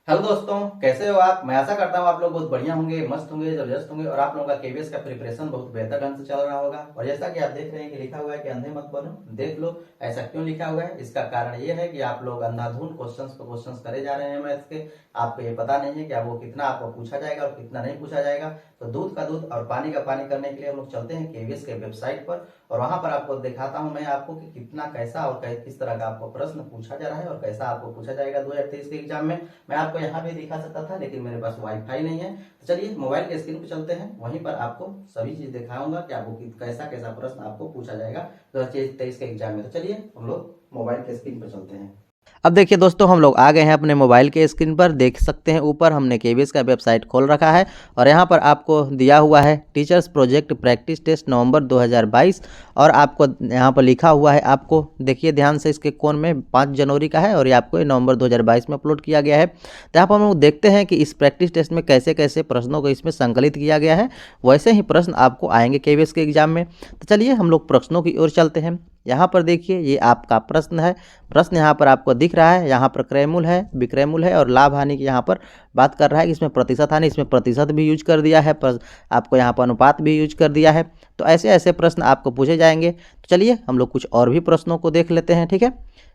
Hello दोस्तों, कैसे हो आप। मैं आशा करता हूँ आप लोग बहुत बढ़िया होंगे, मस्त होंगे, जबरदस्त होंगे और आप लोगों का केवीएस का प्रिपरेशन बहुत बेहतर ढंग से चल रहा होगा। और जैसा कि आप देख रहे हैं कि लिखा हुआ है कि अंधे मत बनो, देख लो। ऐसा क्यों लिखा हुआ है? इसका कारण ये है कि आप लोग अंधाधुंध क्वेश्चंस पे क्वेश्चंस करे जा रहे हैं मैथ्स के। आपको ये पता नहीं है कि आपको कितना आपको पूछा जाएगा और कितना नहीं पूछा जाएगा। तो दूध का दूध और पानी का पानी करने के लिए हम लोग चलते हैं केवीएस के वेबसाइट पर और वहां पर आपको दिखाता हूं मैं आपको कि कितना कैसा और किस तरह का आपको प्रश्न पूछा जा रहा है और कैसा आपको पूछा जाएगा 2023 के एग्जाम में। मैं आपको यहाँ भी दिखा सकता था लेकिन मेरे पास वाईफाई नहीं है। तो चलिए मोबाइल के स्क्रीन पे चलते हैं, वहीं पर आपको सभी चीज दिखाऊंगा कि आपको कैसा कैसा प्रश्न आपको पूछा जाएगा 2023 के एग्जाम में। तो चलिए हम लोग मोबाइल के स्क्रीन पर चलते हैं। अब देखिए दोस्तों, हम लोग आ गए हैं अपने मोबाइल के स्क्रीन पर। देख सकते हैं ऊपर हमने केवीएस का वेबसाइट खोल रखा है और यहाँ पर आपको दिया हुआ है टीचर्स प्रोजेक्ट प्रैक्टिस टेस्ट नवंबर 2022 और आपको यहाँ पर लिखा हुआ है, आपको देखिए ध्यान से, इसके कोण में 5 जनवरी का है और ये आपको नवंबर 2022 में अपलोड किया गया है। तो यहाँ पर हम लोग देखते हैं कि इस प्रैक्टिस टेस्ट में कैसे कैसे प्रश्नों को इसमें संकलित किया गया है। वैसे ही प्रश्न आपको आएंगे केवीएस के एग्जाम में। तो चलिए हम लोग प्रश्नों की ओर चलते हैं। यहाँ पर देखिए ये आपका प्रश्न है। प्रश्न यहाँ पर आपको दिख रहा है, यहाँ पर क्रयमूल है, विक्रयमूल है और लाभ हानि की यहाँ पर बात कर रहा है कि इसमें प्रतिशत हानि, इसमें प्रतिशत भी यूज कर दिया है, आपको यहाँ पर अनुपात भी यूज कर दिया है। तो ऐसे ऐसे प्रश्न आपको पूछे जाएंगे। तो चलिए हम लोग कुछ और भी प्रश्नों को देख लेते हैं, ठीक है।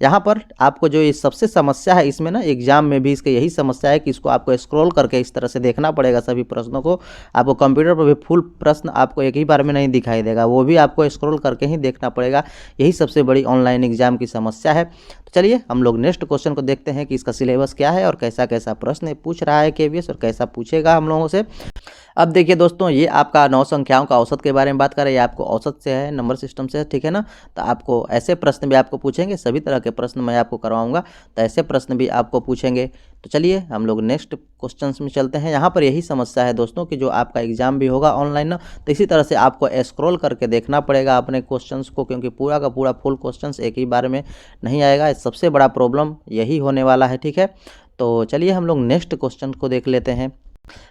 यहाँ पर आपको जो ये सबसे समस्या है इसमें ना, एग्जाम में भी इसके यही समस्या है कि इसको आपको स्क्रॉल करके इस तरह से देखना पड़ेगा सभी प्रश्नों को। आपको कंप्यूटर पर भी फुल प्रश्न आपको एक ही बार में नहीं दिखाई देगा, वो भी आपको स्क्रॉल करके ही देखना पड़ेगा। यही सबसे बड़ी ऑनलाइन एग्जाम की समस्या है। तो चलिए हम लोग नेक्स्ट क्वेश्चन को देखते हैं कि इसका सिलेबस क्या है और कैसा कैसा प्रश्न पूछ रहा है केवीएस और कैसा पूछेगा हम लोगों से। अब देखिए दोस्तों, ये आपका 9 संख्याओं का औसत के बारे में बात कर रहे हैं। ये आपको औसत से है, नंबर सिस्टम से है, ठीक है ना। तो आपको ऐसे प्रश्न भी आपको पूछेंगे, सभी तरह के प्रश्न मैं आपको करवाऊंगा, तो ऐसे प्रश्न भी आपको पूछेंगे। तो चलिए हम लोग नेक्स्ट क्वेश्चंस में चलते हैं। यहाँ पर यही समस्या है दोस्तों कि जो आपका एग्जाम भी होगा ऑनलाइन ना, तो इसी तरह से आपको स्क्रॉल करके देखना पड़ेगा अपने क्वेश्चंस को, क्योंकि पूरा का पूरा फुल क्वेश्चंस एक ही बार में नहीं आएगा। सबसे बड़ा प्रॉब्लम यही होने वाला है, ठीक है। तो चलिए हम लोग नेक्स्ट क्वेश्चन को देख लेते हैं।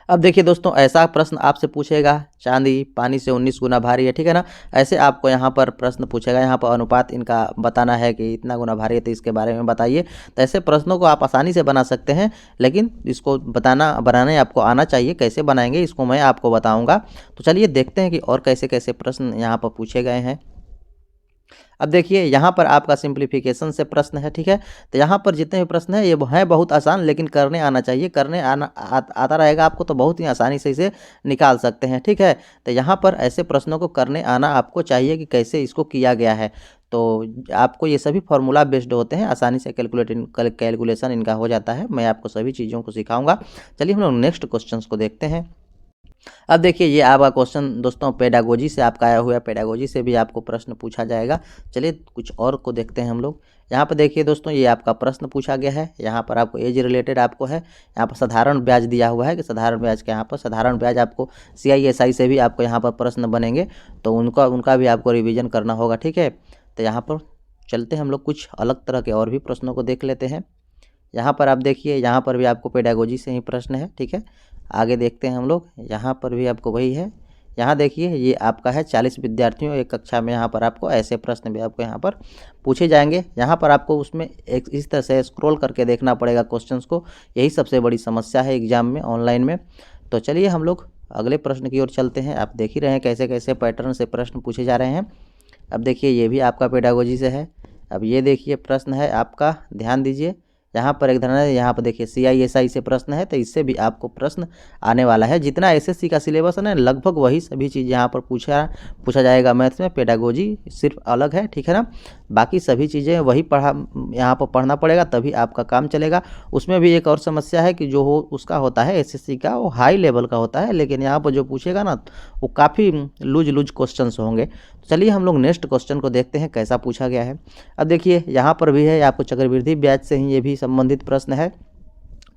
अब देखिए दोस्तों, ऐसा प्रश्न आपसे पूछेगा, चांदी पानी से 19 गुना भारी है, ठीक है ना। ऐसे आपको यहाँ पर प्रश्न पूछेगा, यहाँ पर अनुपात इनका बताना है कि इतना गुना भारी है, तो इसके बारे में बताइए। तो ऐसे प्रश्नों को आप आसानी से बना सकते हैं, लेकिन इसको बनाने आपको आना चाहिए। कैसे बनाएंगे इसको मैं आपको बताऊँगा। तो चलिए देखते हैं कि और कैसे कैसे प्रश्न यहाँ पर पूछे गए हैं। अब देखिए यहाँ पर आपका सिंप्लीफिकेशन से प्रश्न है, ठीक है। तो यहाँ पर जितने भी प्रश्न हैं ये हैं बहुत आसान, लेकिन करने आना चाहिए। करने आता रहेगा आपको तो बहुत ही आसानी से इसे निकाल सकते हैं, ठीक है। तो यहाँ पर ऐसे प्रश्नों को करने आना आपको चाहिए कि कैसे इसको किया गया है। तो आपको ये सभी फार्मूला बेस्ड होते हैं, आसानी से कैलकुलेशन इनका हो जाता है। मैं आपको सभी चीज़ों को सिखाऊंगा। चलिए हम लोग नेक्स्ट क्वेश्चन को देखते हैं। अब देखिए ये आपका क्वेश्चन दोस्तों पेडागोजी से आपका आया हुआ है। पेडागोजी से भी आपको प्रश्न पूछा जाएगा। चलिए कुछ और को देखते हैं हम लोग। यहाँ पर देखिए दोस्तों, ये आपका प्रश्न पूछा गया है। यहाँ पर आपको एज रिलेटेड आपको है, यहाँ पर साधारण ब्याज दिया हुआ है कि साधारण ब्याज के यहाँ पर साधारण ब्याज आपको CISI से भी आपको यहाँ पर प्रश्न बनेंगे, तो उनका भी आपको रिविजन करना होगा, ठीक है। तो यहाँ पर चलते हैं हम लोग कुछ अलग तरह के और भी प्रश्नों को देख लेते हैं। यहाँ पर आप देखिए, यहाँ पर भी आपको पेडागोजी से ही प्रश्न है, ठीक है। आगे देखते हैं हम लोग। यहाँ पर भी आपको वही है। यहाँ देखिए ये आपका है 40 विद्यार्थियों एक कक्षा में। यहाँ पर आपको ऐसे प्रश्न भी आपको यहाँ पर पूछे जाएंगे। यहाँ पर आपको उसमें एक इस तरह से स्क्रॉल करके देखना पड़ेगा क्वेश्चंस को। यही सबसे बड़ी समस्या है एग्जाम में, ऑनलाइन में। तो चलिए हम लोग अगले प्रश्न की ओर चलते हैं। आप देख ही रहे हैं कैसे कैसे पैटर्न से प्रश्न पूछे जा रहे हैं। अब देखिए ये भी आपका पेडागोजी से है। अब ये देखिए प्रश्न है आपका, ध्यान दीजिए। यहाँ पर एक धरना है, यहाँ पर देखिए CISI से प्रश्न है, तो इससे भी आपको प्रश्न आने वाला है। जितना SSC का सिलेबस है ना, लगभग वही सभी चीज़ यहाँ पर पूछा जाएगा मैथ्स में। पेडागोजी सिर्फ अलग है, ठीक है ना। बाकी सभी चीज़ें वही यहाँ पर पढ़ना पड़ेगा, तभी आपका काम चलेगा। उसमें भी एक और समस्या है कि जो उसका होता है SSC का, वो हाई लेवल का होता है, लेकिन यहाँ पर जो पूछेगा ना वो काफ़ी लूज क्वेश्चन होंगे। तो चलिए हम लोग नेक्स्ट क्वेश्चन को देखते हैं कैसा पूछा गया है। अब देखिए यहाँ पर भी है आपको चक्रवृद्धि ब्याज से ही ये भी संबंधित प्रश्न है।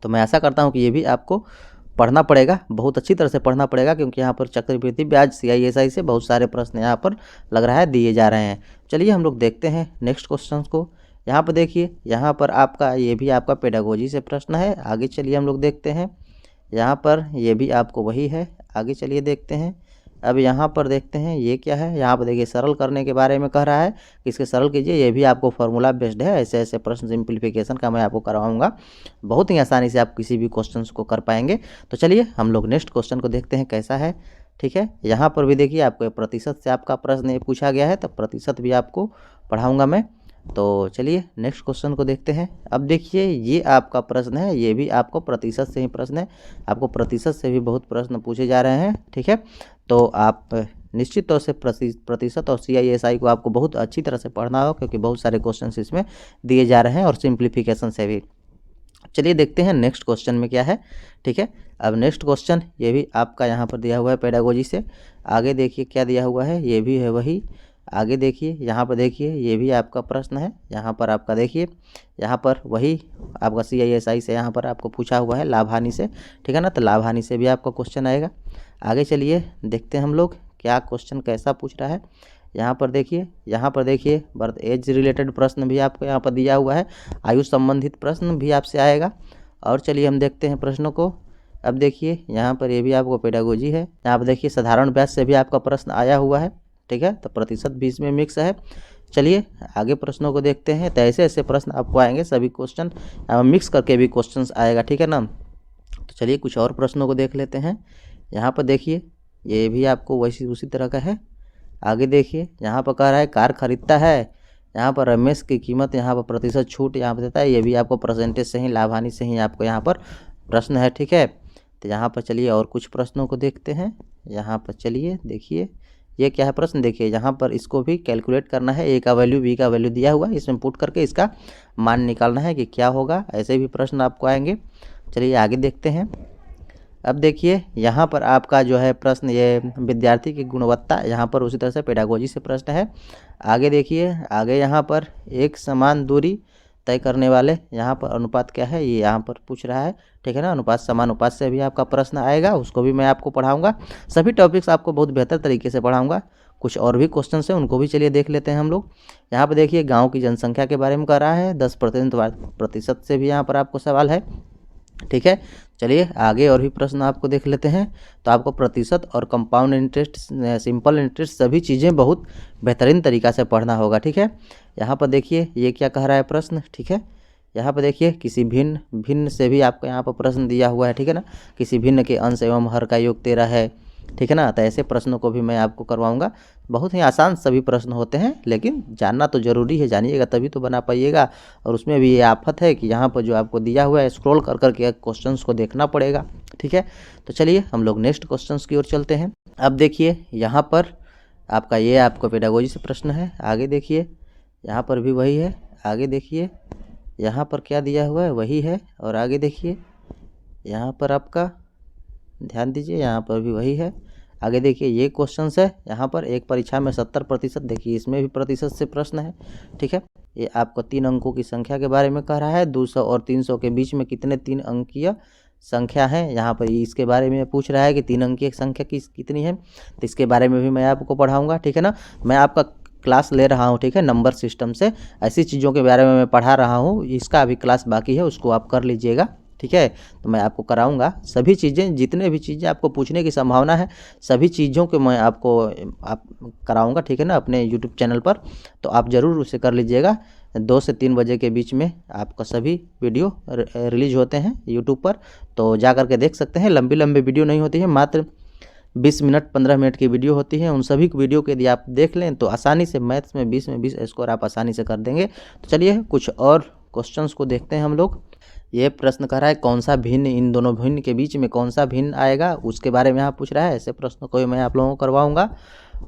तो मैं आशा करता हूँ कि ये भी आपको पढ़ना पड़ेगा, बहुत अच्छी तरह से पढ़ना पड़ेगा, क्योंकि यहाँ पर चक्रवृद्धि ब्याज CISI से बहुत सारे प्रश्न यहाँ पर लग रहा है दिए जा रहे हैं। चलिए हम लोग देखते हैं नेक्स्ट क्वेश्चन को। यहाँ पर देखिए, यहाँ पर आपका ये भी आपका पेडागोजी से प्रश्न है। आगे चलिए हम लोग देखते हैं। यहाँ पर ये भी आपको वही है। आगे चलिए देखते हैं। अब यहाँ पर देखते हैं ये क्या है। यहाँ पर देखिए सरल करने के बारे में कह रहा है कि इसके सरल कीजिए। ये भी आपको फॉर्मूला बेस्ड है। ऐसे ऐसे प्रश्न सिंप्लीफिकेशन का मैं आपको करवाऊंगा, बहुत ही आसानी से आप किसी भी क्वेश्चन को कर पाएंगे। तो चलिए हम लोग नेक्स्ट क्वेश्चन को देखते हैं कैसा है। ठीक है, यहाँ पर भी देखिए आपको प्रतिशत से आपका प्रश्न ये पूछा गया है, तो प्रतिशत भी आपको पढ़ाऊँगा मैं। तो चलिए नेक्स्ट क्वेश्चन को देखते हैं। अब देखिए ये आपका प्रश्न है, ये भी आपको प्रतिशत से ही प्रश्न है। आपको प्रतिशत से भी बहुत प्रश्न पूछे जा रहे हैं। ठीक है, तो आप निश्चित तौर से प्रतिशत और CISI को आपको बहुत अच्छी तरह से पढ़ना हो, क्योंकि बहुत सारे क्वेश्चन इसमें दिए जा रहे हैं और सिंप्लीफिकेशन से भी। चलिए देखते हैं नेक्स्ट क्वेश्चन में क्या है। ठीक है, अब नेक्स्ट क्वेश्चन ये भी आपका यहाँ पर दिया हुआ है पेडागोजी से। आगे देखिए क्या दिया हुआ है, ये भी है वही। आगे देखिए यहाँ पर देखिए ये भी आपका प्रश्न है। यहाँ पर आपका देखिए यहाँ पर वही आपका CISI से यहाँ पर आपको पूछा हुआ है लाभ हानि से। ठीक है ना, तो लाभ हानि से भी आपका क्वेश्चन आएगा। आगे चलिए देखते हैं हम लोग क्या क्वेश्चन कैसा पूछ रहा है। यहाँ पर देखिए बर्थ एज रिलेटेड प्रश्न भी आपको यहाँ पर दिया हुआ है। आयु संबंधित प्रश्न भी आपसे आएगा। और चलिए हम देखते हैं प्रश्नों को। अब देखिए यहाँ पर ये भी आपको पेडागोजी है। यहाँ पर देखिए साधारण ब्याज से भी आपका प्रश्न आया हुआ है। ठीक है, तो प्रतिशत भी इसमें मिक्स है। चलिए आगे प्रश्नों को देखते हैं। तो ऐसे ऐसे प्रश्न आपको आएंगे, सभी क्वेश्चन मिक्स करके भी क्वेश्चन आएगा। ठीक है ना, तो चलिए कुछ और प्रश्नों को देख लेते हैं। यहाँ पर देखिए ये भी आपको वैसी उसी तरह का है। आगे देखिए यहाँ पर कह रहा है कार खरीदता है, यहाँ पर रमेश की कीमत, यहाँ पर प्रतिशत छूट यहाँ पर देता है। ये भी आपको परसेंटेज से ही लाभ हानि से ही आपको यहाँ पर प्रश्न है। ठीक है, तो यहाँ पर चलिए और कुछ प्रश्नों को देखते हैं। यहाँ पर चलिए देखिए ये क्या है प्रश्न। देखिए यहाँ पर इसको भी कैलकुलेट करना है। ए का वैल्यू बी का वैल्यू दिया हुआ है, इसमें पुट करके इसका मान निकालना है कि क्या होगा। ऐसे भी प्रश्न आपको आएंगे। चलिए आगे देखते हैं। अब देखिए यहाँ पर आपका जो है प्रश्न ये विद्यार्थी की गुणवत्ता, यहाँ पर उसी तरह से पेडागोजी से प्रश्न है। आगे देखिए आगे यहाँ पर एक समान दूरी तय करने वाले यहाँ पर अनुपात क्या है, ये यहाँ पर पूछ रहा है। ठीक है ना, अनुपात समानुपात से भी आपका प्रश्न आएगा, उसको भी मैं आपको पढ़ाऊँगा। सभी टॉपिक्स आपको बहुत बेहतर तरीके से पढ़ाऊँगा। कुछ और भी क्वेश्चन हैं उनको भी चलिए देख लेते हैं हम लोग। यहाँ पर देखिए गाँव की जनसंख्या के बारे में कह रहा है। 10% से भी यहाँ पर आपको सवाल है। ठीक है, चलिए आगे और भी प्रश्न आपको देख लेते हैं। तो आपको प्रतिशत और कंपाउंड इंटरेस्ट, सिंपल इंटरेस्ट, सभी चीज़ें बहुत बेहतरीन तरीक़ा से पढ़ना होगा। ठीक है, यहाँ पर देखिए ये क्या कह रहा है प्रश्न। ठीक है, यहाँ पर देखिए किसी भिन्न से भी आपको यहाँ पर प्रश्न दिया हुआ है। ठीक है ना, किसी भिन्न के अंश एवं हर का योग 13 है। ठीक है ना, तो ऐसे प्रश्नों को भी मैं आपको करवाऊंगा। बहुत ही आसान सभी प्रश्न होते हैं, लेकिन जानना तो ज़रूरी है, जानिएगा तभी तो बना पाइएगा। और उसमें भी ये आफत है कि यहाँ पर जो आपको दिया हुआ है स्क्रॉल कर करके क्वेश्चंस को देखना पड़ेगा। ठीक है, तो चलिए हम लोग नेक्स्ट क्वेश्चंस की ओर चलते हैं। अब देखिए यहाँ पर आपका ये आपको पेडागोजी से प्रश्न है। आगे देखिए यहाँ पर भी वही है। आगे देखिए यहाँ पर क्या दिया हुआ है, वही है। और आगे देखिए यहाँ पर आपका ध्यान दीजिए, यहाँ पर भी वही है। आगे देखिए ये क्वेश्चन है। यहाँ पर एक परीक्षा में 70%, देखिए इसमें भी प्रतिशत से प्रश्न है। ठीक है, ये आपको 3 अंकों की संख्या के बारे में कह रहा है। 200 और 300 के बीच में कितने 3 अंकीय संख्या है, यहाँ पर इसके बारे में पूछ रहा है कि 3 अंकीय संख्या कितनी है। तो इसके बारे में भी मैं आपको पढ़ाऊँगा। ठीक है ना, मैं आपका क्लास ले रहा हूँ। ठीक है, नंबर सिस्टम से ऐसी चीज़ों के बारे में मैं पढ़ा रहा हूँ। इसका अभी क्लास बाकी है, उसको आप कर लीजिएगा। ठीक है, तो मैं आपको कराऊंगा सभी चीज़ें, जितने भी चीज़ें आपको पूछने की संभावना है, सभी चीज़ों के मैं आपको कराऊंगा। ठीक है ना, अपने यूट्यूब चैनल पर। तो आप ज़रूर उसे कर लीजिएगा। 2 से 3 बजे के बीच में आपका सभी वीडियो रिलीज होते हैं यूट्यूब पर, तो जा कर के देख सकते हैं। लंबी वीडियो नहीं होती है, मात्र 20 मिनट 15 मिनट की वीडियो होती है। उन सभी वीडियो के यदि आप देख लें तो आसानी से मैथ्स में 20 में 20 स्कोर आप आसानी से कर देंगे। तो चलिए कुछ और क्वेश्चंस को देखते हैं हम लोग। ये प्रश्न कर रहा है कौन सा भिन्न, इन दोनों भिन्न के बीच में कौन सा भिन्न आएगा, उसके बारे में यहाँ पूछ रहा है। ऐसे प्रश्नों को मैं आप लोगों को करवाऊँगा।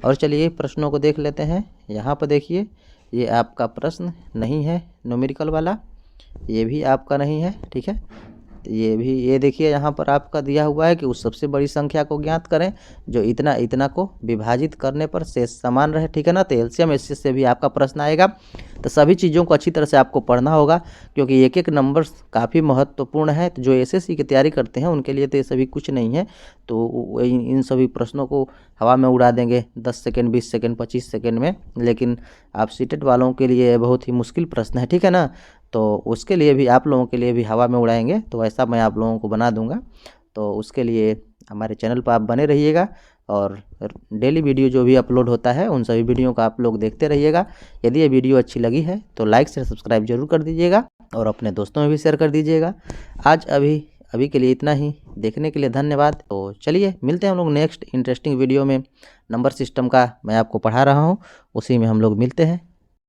और चलिए प्रश्नों को देख लेते हैं। यहाँ पर देखिए ये आपका प्रश्न नहीं है न्यूमेरिकल वाला, ये भी आपका नहीं है। ठीक है, ये भी, ये देखिए यहाँ पर आपका दिया हुआ है कि उस सबसे बड़ी संख्या को ज्ञात करें जो इतना इतना को विभाजित करने पर शेष समान रहे। ठीक है ना, तो एलसीएम एचसीएफ से भी आपका प्रश्न आएगा। तो सभी चीज़ों को अच्छी तरह से आपको पढ़ना होगा, क्योंकि एक एक नंबर काफ़ी महत्वपूर्ण है। तो जो एसएससी की तैयारी करते हैं उनके लिए तो ये सभी कुछ नहीं है। तो इन सभी प्रश्नों को हवा में उड़ा देंगे 10 सेकेंड 20 सेकेंड 25 सेकेंड में, लेकिन आप सीटेट वालों के लिए बहुत ही मुश्किल प्रश्न है। ठीक है ना, तो उसके लिए भी, आप लोगों के लिए भी हवा में उड़ाएंगे, तो ऐसा मैं आप लोगों को बना दूंगा। तो उसके लिए हमारे चैनल पर आप बने रहिएगा। और डेली वीडियो जो भी अपलोड होता है उन सभी वीडियो का आप लोग देखते रहिएगा। यदि ये वीडियो अच्छी लगी है तो लाइक शेयर सब्सक्राइब जरूर कर दीजिएगा और अपने दोस्तों में भी शेयर कर दीजिएगा। आज अभी के लिए इतना ही। देखने के लिए धन्यवाद। तो चलिए मिलते हैं हम लोग नेक्स्ट इंटरेस्टिंग वीडियो में। नंबर सिस्टम का मैं आपको पढ़ा रहा हूँ, उसी में हम लोग मिलते हैं।